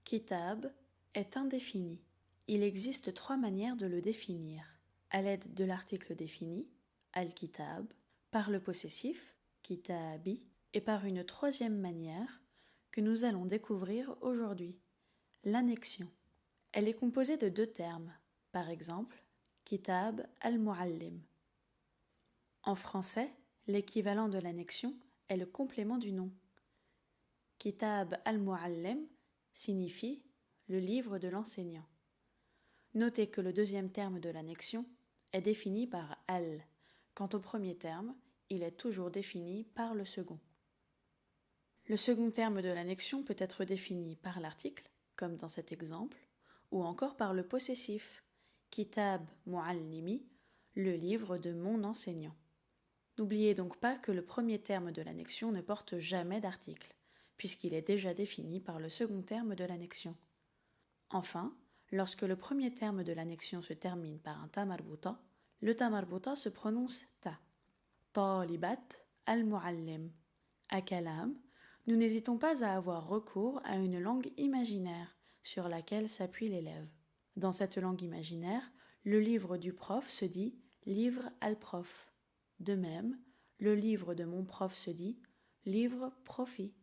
Kitab est indéfini. Il existe 3 manières de le définir. À l'aide de l'article défini, al-kitab, par le possessif, kitabi, et par une 3e manière que nous allons découvrir aujourd'hui, l'annexion. Elle est composée de 2 termes, par exemple, kitab al-muallim. En français, l'équivalent de l'annexion est le complément du nom. Kitab al-muallim signifie le livre de l'enseignant. Notez que le 2e terme de l'annexion est défini par al. Quant au premier terme, il est toujours défini par le second. Le second terme de l'annexion peut être défini par l'article, comme dans cet exemple, ou encore par le possessif, kitab muallimi, le livre de mon enseignant. N'oubliez donc pas que le premier terme de l'annexion ne porte jamais d'article, puisqu'il est déjà défini par le second terme de l'annexion. Enfin, lorsque le premier terme de l'annexion se termine par un ta marbuta, le ta marbuta se prononce ta. Talibat al-muallim. À kalam, nous n'hésitons pas à avoir recours à une langue imaginaire sur laquelle s'appuie l'élève. Dans cette langue imaginaire, le livre du prof se dit livre al-prof. De même, le livre de mon prof se dit livre profi.